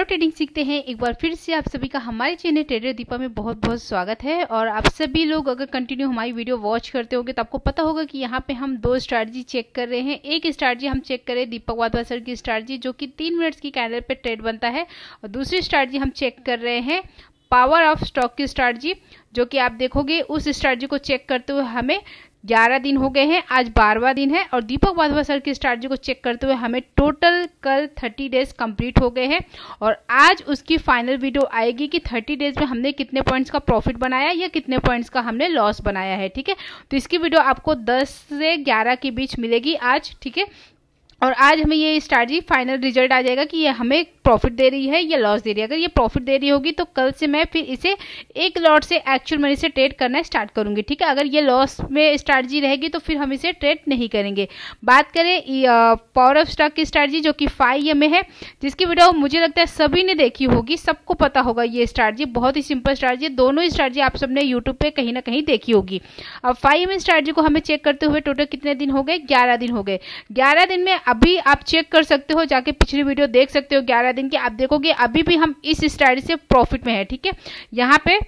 Trading सीखते हैं एक बार फिर से आप सभी का हमारे चैनल ट्रेडर दीपा में बहुत बहुत स्वागत है। और आप सभी लोग अगर कंटिन्यू हमारी वीडियो वॉच करते होंगे तो आपको पता होगा कि यहाँ पे हम दो स्ट्रैटेजी चेक कर रहे हैं। एक स्ट्रैटेजी हम चेक कर रहे हैं दीपक वाधवा सर की स्ट्रैटेजी जो कि 3 मिनट्स की कैंडल पे ट्रेड बनता है, और दूसरी स्ट्रैटेजी हम चेक कर रहे हैं पावर ऑफ स्टॉक की स्ट्रैटेजी, जो कि आप देखोगे उस स्ट्रैटेजी को चेक करते हुए हमें 11 दिन हो गए हैं, आज 12वां दिन है। और दीपक वाधवा सर की स्ट्रैटेजी को चेक करते हुए हमें टोटल कल 30 डेज कंप्लीट हो गए हैं, और आज उसकी फाइनल वीडियो आएगी कि 30 डेज में हमने कितने पॉइंट्स का प्रॉफिट बनाया या कितने पॉइंट्स का हमने लॉस बनाया है। ठीक है, तो इसकी वीडियो आपको 10 से 11 के बीच मिलेगी आज। ठीक है, और आज हमें ये स्ट्रैटेजी फाइनल रिजल्ट आ जाएगा कि ये हमें प्रॉफिट दे रही है या लॉस दे रही है। अगर ये प्रॉफिट दे रही होगी तो कल से मैं फिर इसे एक लॉट से एक्चुअल मनी से ट्रेड करना स्टार्ट करूंगी। ठीक है, अगर ये लॉस में स्ट्रैटेजी रहेगी तो फिर हम इसे ट्रेड नहीं करेंगे। बात करें पावर ऑफ स्टॉक की स्ट्रैटेजी जो कि 5 में है, जिसकी वीडियो मुझे लगता है सभी ने देखी होगी, सबको पता होगा। ये स्ट्रैटेजी बहुत ही सिंपल स्ट्रैटेजी है, दोनों ही स्ट्रैटेजी आप सबने यूट्यूब पे कहीं ना कहीं देखी होगी। अब 5 स्ट्रैटेजी को हमें चेक करते हुए टोटल कितने दिन हो गए? 11 दिन हो गए। 11 दिन में अभी आप चेक कर सकते हो, जाके पिछली वीडियो देख सकते हो 11 दिन की। आप देखोगे अभी भी हम इस स्ट्रैटेजी से प्रॉफिट में है। ठीक है, यहाँ पे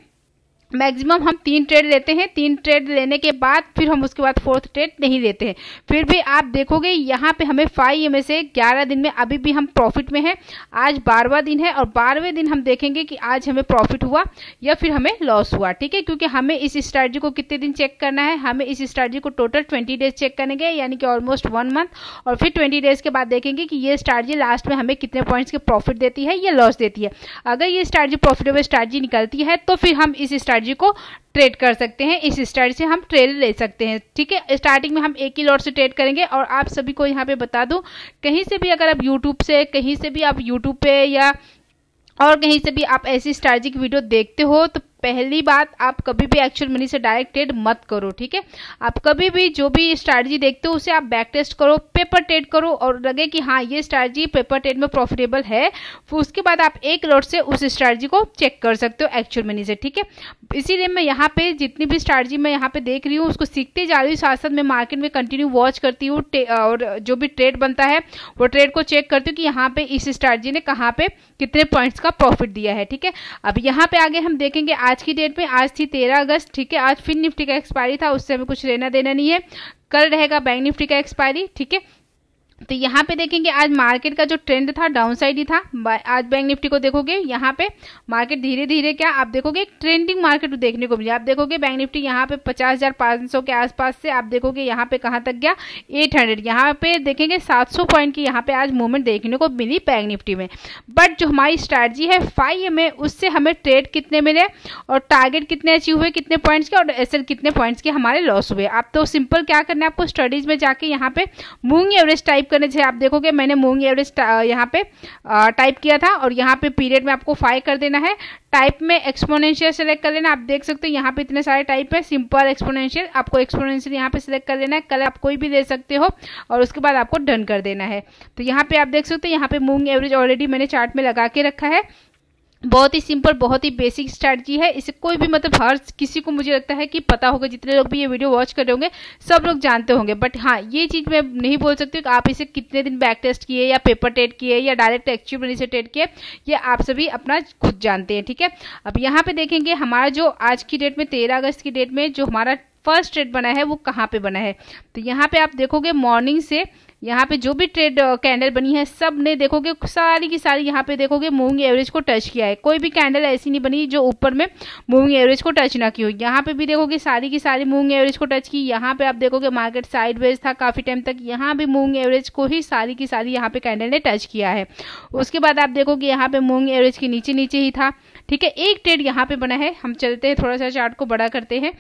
मैक्सिमम हम 3 ट्रेड लेते हैं, 3 ट्रेड लेने के बाद फिर हम उसके बाद 4th ट्रेड नहीं लेते हैं। फिर भी आप देखोगे यहाँ पे हमें 5 में से 11 दिन में अभी भी हम प्रॉफिट में हैं। आज 12वां दिन है, और 12वें दिन हम देखेंगे कि आज हमें प्रॉफिट हुआ या फिर हमें लॉस हुआ। ठीक है, क्योंकि हमें इस स्ट्रैटेजी को कितने दिन चेक करना है? हमें इस स्ट्रैटेजी को टोटल 20 डेज चेक करेंगे, यानी कि ऑलमोस्ट 1 मंथ। और फिर 20 डेज के बाद देखेंगे कि ये स्ट्रैटेजी लास्ट में हमें कितने पॉइंट्स के प्रॉफिट देती है या लॉस देती है। अगर ये स्ट्रैटेजी प्रॉफिटेबल स्ट्रैटेजी निकलती है तो फिर हम इस स्ट्रैटेजी को ट्रेड कर सकते हैं, इस स्ट्रैटेजी से हम ट्रेड ले सकते हैं। ठीक है, स्टार्टिंग में हम एक ही लॉट से ट्रेड करेंगे। और आप सभी को यहाँ पे बता दूं, कहीं से भी अगर आप यूट्यूब से, कहीं से भी आप यूट्यूब पे या और कहीं से भी आप ऐसी स्ट्रैटेजी की वीडियो देखते हो तो पहली बात, आप कभी भी एक्चुअल मनी से डायरेक्ट ट्रेड मत करो। ठीक है, आप कभी भी जो भी स्ट्रैटेजी देखते हो उसे आप बैक टेस्ट करो, पेपर ट्रेड करो, और लगे कि हाँ ये स्ट्रैटेजी पेपर ट्रेड में प्रॉफिटेबल है, फिर उसके बाद आप एक लॉट से उस स्ट्रैटेजी को चेक कर सकते हो एक्चुअल मनी से। ठीक है, इसीलिए मैं यहाँ पे जितनी भी स्ट्रैटेजी मैं यहाँ पे देख रही हूँ उसको सीखते जा रही हूँ, साथ साथ मैं मार्केट में कंटिन्यू वॉच करती हूँ, और जो भी ट्रेड बनता है वो ट्रेड को चेक करती हूँ कि यहाँ पे इस स्ट्रैटेजी ने कहाँ पे कितने पॉइंट्स का प्रॉफिट दिया है। ठीक है, अब यहाँ पे आगे हम देखेंगे आज की डेट में, आज थी 13 अगस्त। ठीक है, आज फिर निफ्टी का एक्सपायरी था, उससे हमें कुछ लेना देना नहीं है। कल रहेगा बैंक निफ्टी का एक्सपायरी। ठीक है, तो यहाँ पे देखेंगे आज मार्केट का जो ट्रेंड था डाउन साइड ही था। आज बैंक निफ्टी को देखोगे यहाँ पे मार्केट धीरे धीरे क्या आप देखोगे ट्रेंडिंग मार्केट देखने को मिली। आप देखोगे बैंक निफ्टी यहाँ पे 50,500 के आसपास से आप देखोगे यहाँ पे कहाँ तक गया? 800। यहाँ पे देखेंगे 700 पॉइंट की यहाँ पे आज मूवमेंट देखने को मिली बैंक निफ्टी में। बट जो हमारी स्ट्रैटेजी है 5 में, उससे हमें ट्रेड कितने मिले और टारगेट कितने अचीव हुए, कितने पॉइंट्स के, और एसएल कितने पॉइंट्स के हमारे लॉस हुए। आप तो सिंपल क्या करना है आपको, स्टडीज में जाके यहाँ पे मूविंग एवरेज टाइप करने से आप देखोगे मैंने मूविंग एवरेज यहाँ पे टाइप किया था, और यहाँ पे पीरियड में आपको 5 कर देना है। टाइप में एक्सपोनेंशियल सेलेक्ट कर लेना। आप देख सकते हो यहाँ पे इतने सारे टाइप है, सिंपल, एक्सपोनेंशियल, आपको एक्सपोनेंशियल यहाँ पे सिलेक्ट कर लेना है। कलर आप कोई भी ले सकते हो, और उसके बाद आपको डन कर देना है। तो यहाँ पे आप देख सकते हो यहाँ पे मूविंग एवरेज ऑलरेडी मैंने चार्ट में लगा के रखा है। बहुत ही सिंपल, बहुत ही बेसिक स्ट्रैटेजी है। इसे कोई भी मतलब हर किसी को मुझे लगता है कि पता होगा, जितने लोग भी ये वीडियो वॉच कर रहे होंगे सब लोग जानते होंगे। बट हाँ, ये चीज़ मैं नहीं बोल सकती कि आप इसे कितने दिन बैक टेस्ट किए या पेपर ट्रेड किए या डायरेक्ट एक्चुअल मनी से ट्रेड किए, ये आप सभी अपना खुद जानते हैं। ठीक है, अब यहाँ पे देखेंगे हमारा जो आज की डेट में 13 अगस्त की डेट में जो हमारा फर्स्ट ट्रेड बना है वो कहाँ पे बना है? तो यहाँ पे आप देखोगे मॉर्निंग से यहाँ पे जो भी ट्रेड कैंडल बनी है सब ने देखोगे सारी की सारी यहाँ पे देखोगे मूविंग एवरेज को टच किया है। कोई भी कैंडल ऐसी नहीं बनी जो ऊपर में मूविंग एवरेज को टच ना की हो। यहाँ पे भी देखोगे सारी की सारी मूविंग एवरेज को टच की। यहाँ पे आप देखोगे मार्केट साइडवेज था काफी टाइम तक, यहाँ भी मूविंग एवरेज को ही सारी की सारी यहाँ पे कैंडल ने टच किया है। उसके बाद आप देखोगे यहाँ पे मूविंग एवरेज के नीचे नीचे ही था। ठीक है, एक ट्रेड यहाँ पे बना है। हम चलते हैं थोड़ा सा चार्ट को बड़ा करते हैं,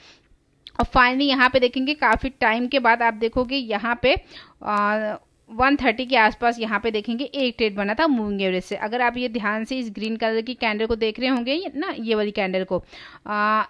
और फाइनली यहाँ पे देखेंगे काफी टाइम के बाद आप देखोगे यहाँ पे 130 के आसपास यहाँ पे देखेंगे एक ट्रेड बना था मूविंग एवरेज से। अगर आप ये ध्यान से इस ग्रीन कलर की कैंडल को देख रहे होंगे ना, ये वाली कैंडल को,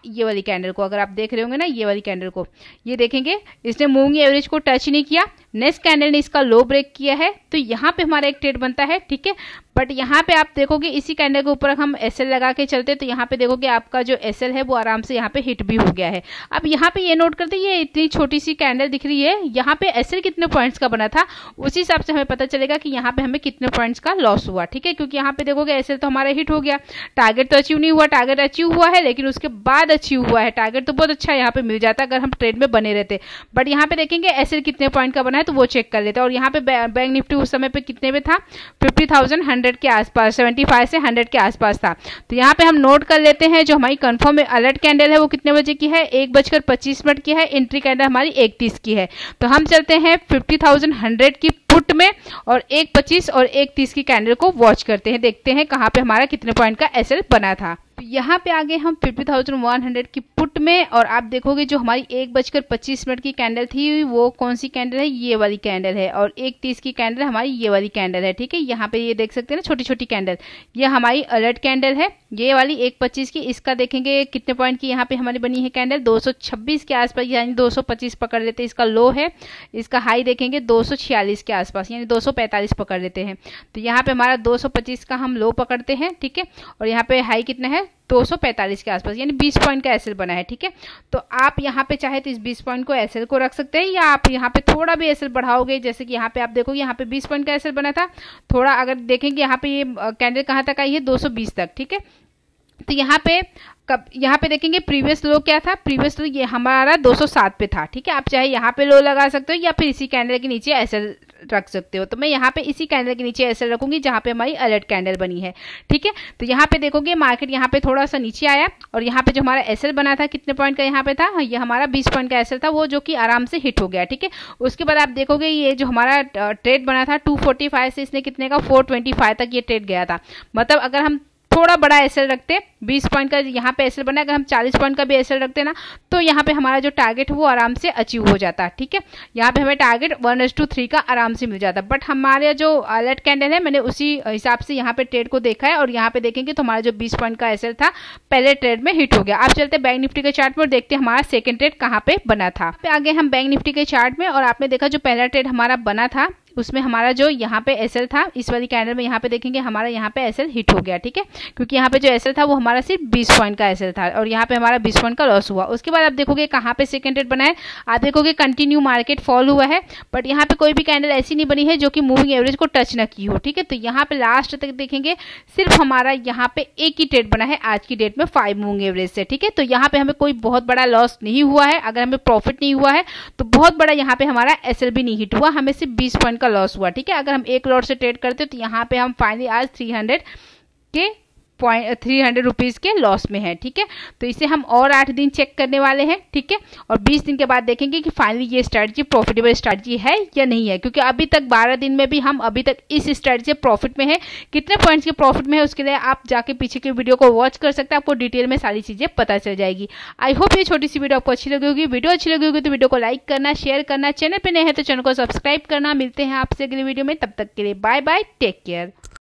ये वाली कैंडल को अगर आप देख रहे होंगे ना, ये वाली कैंडल को, ये देखेंगे इसने मूविंग एवरेज को टच नहीं किया। नेक्स्ट कैंडल ने इसका लो ब्रेक किया है तो यहाँ पे हमारा एक ट्रेड बनता है, ठीक है। बट यहाँ पे आप देखोगे इसी कैंडल के ऊपर हम एसएल लगा के चलते तो यहाँ पे देखोगे आपका जो एसएल है वो आराम से यहाँ पे हिट भी हो गया है। अब यहाँ पे ये नोट करते ये इतनी छोटी सी कैंडल दिख रही है, यहाँ पे एसएल कितने पॉइंट्स का बना था उसी हिसाब से हमें पता चलेगा कि यहाँ पे हमें कितने पॉइंट्स का लॉस हुआ, ठीक है। क्योंकि यहाँ पे देखोगे एसएल तो हमारा हिट हो गया, टारगेट तो अचीव नहीं हुआ, टारगेट अचीव हुआ है लेकिन उसके बाद अचीव हुआ है। टारगेट तो बहुत अच्छा यहाँ पे मिल जाता अगर हम ट्रेड में बने रहते, बट यहाँ पे देखेंगे एसएल कितने पॉइंट का बना है तो वो चेक कर लेते हैं। और यहाँ पे बैंक निफ्टी उस समय पे कितने पे था, 50,100 के आसपास, 75 से 100 के आसपास था। तो यहाँ पे हम नोट कर लेते हैं जो हमारी कंफर्म अलर्ट कैंडल है वो कितने बजे की है, 1:25 की है। एंट्री कैंडल हमारी 1:30 की है। तो हम चलते हैं 50,100 की पुट में और 1:25 और 1:30 की कैंडल को वॉच करते हैं, देखते हैं कहाँ पे हमारा कितने पॉइंट का एसएल बना था। तो यहाँ पे आगे हम 50,100 की पुट में और आप देखोगे जो हमारी 1:25 की कैंडल थी वो कौन सी कैंडल है, ये वाली कैंडल है। और 1:30 की कैंडल हमारी ये वाली कैंडल है, ठीक है। यहाँ पे ये देख सकते हैं ना छोटी छोटी कैंडल, ये हमारी अलर्ट कैंडल है। ये वाली 1:25 की, इसका देखेंगे कितने पॉइंट की यहाँ पे हमारी बनी है कैंडल, 226 के आसपास, यानी 225 पकड़ लेते हैं। इसका लो है, इसका हाई देखेंगे 246 के आसपास, यानी 245 पकड़ लेते हैं। तो यहाँ पे हमारा 225 का हम लो पकड़ते हैं, ठीक है। और यहाँ पे हाई कितना है, 245 के आसपास, यानी 20 पॉइंट का एसएल बना है, ठीक है। तो आप यहाँ पे चाहे तो इस 20 पॉइंट को एसएल को रख सकते हैं या आप यहाँ पे थोड़ा भी एसएल बढ़ाओगे, जैसे कि यहाँ पे आप देखोगे यहाँ पे 20 पॉइंट का एसएल बना था, थोड़ा अगर देखेंगे यहाँ पे ये कैंडल कहाँ तक आई है, 220 तक, ठीक है। तो यहाँ पे देखेंगे प्रीवियस लो क्या था, प्रीवियस लो ये हमारा 207 पे था, ठीक है। आप चाहे यहाँ पे लो लगा सकते हो या फिर इसी कैंडल के नीचे एसएल रख सकते हो। तो मैं यहाँ पे इसी कैंडल के नीचे एसएल रखूंगी जहाँ पे हमारी अलर्ट कैंडल बनी है, ठीक है। तो यहाँ पे देखोगे मार्केट यहाँ पे थोड़ा सा नीचे आया और यहाँ पे जो हमारा एसएल बना था कितने पॉइंट का यहाँ पे था, ये हमारा 20 पॉइंट का एसएल था, वो जो कि आराम से हिट हो गया, ठीक है। उसके बाद आप देखोगे ये जो हमारा ट्रेड बना था 245 से इसने कितने का 425 तक ये ट्रेड गया था। मतलब अगर हम थोड़ा बड़ा एसएल रखते, 20 पॉइंट का यहाँ पे एसएल बना, अगर हम 40 पॉइंट का भी एसएल रखते ना तो यहाँ पे हमारा जो टारगेट है वो आराम से अचीव हो जाता है, ठीक है। यहाँ पे हमें टारगेट 1:3 का आराम से मिल जाता। बट हमारे जो अलर्ट कैंडल है मैंने उसी हिसाब से यहाँ पे ट्रेड को देखा है और यहाँ पे देखेंगे तो हमारा जो 20 पॉइंट का एसएल था पहले ट्रेड में हिट हो गया। आप चलते बैंक निफ्टी के चार्ट में और देखते हैं हमारा सेकेंड ट्रेड कहाँ पे बना था। आगे हम बैंक निफ्टी के चार्ट में और आपने देखा जो पहला ट्रेड हमारा बना था उसमें हमारा जो यहाँ पे एसएल था इस वाली कैंडल में यहाँ पे देखेंगे हमारा यहाँ पे एसएल हिट हो गया, ठीक है। क्योंकि यहाँ पे जो एसएल था वो हमारा सिर्फ 20 पॉइंट का एसएल था और यहाँ पे हमारा 20 पॉइंट का लॉस हुआ। उसके बाद आप देखोगे कहाँ पे सेकंड ट्रेड बना है, आप देखोगे कंटिन्यू मार्केट फॉल हुआ है बट यहाँ पे कोई भी कैंडल ऐसी नहीं बनी है जो कि मूविंग एवरेज को टच न की हो, ठीक है। तो यहाँ पे लास्ट तक देखेंगे सिर्फ हमारा यहाँ पे एक ही ट्रेड बना है आज की डेट में 5 मूविंग एवरेज से, ठीक है। तो यहाँ पे हमें कोई बहुत बड़ा लॉस नहीं हुआ है, अगर हमें प्रॉफिट नहीं हुआ है तो बहुत बड़ा यहाँ पे हमारा एसएल भी नहीं हिट हुआ, हमें सिर्फ 20 पॉइंट का लॉस हुआ, ठीक है। अगर हम एक लॉट से ट्रेड करते तो यहाँ पे हम फाइनली आज 300 रुपीज़ के लॉस में है, ठीक है। तो इसे हम और 8 दिन चेक करने वाले हैं, ठीक है। और 20 दिन के बाद देखेंगे कि फाइनली ये स्ट्रैटेजी प्रॉफिटेबल स्ट्रैटेजी है या नहीं है, क्योंकि अभी तक 12 दिन में भी हम अभी तक इस स्ट्रैटेजी से प्रॉफिट में है। कितने पॉइंट्स के प्रॉफिट में है उसके लिए आप जाके पीछे की वीडियो को वॉच कर सकते हैं, आपको डिटेल में सारी चीज़ें पता चल जाएगी। आई होप ये छोटी सी वीडियो आपको अच्छी लगी होगी। वीडियो अच्छी लगी होगी तो वीडियो को लाइक करना, शेयर करना, चैनल पर नए हैं तो चैनल को सब्सक्राइब करना। मिलते हैं आपसे अगली वीडियो में, तब तक के लिए बाय बाय, टेक केयर।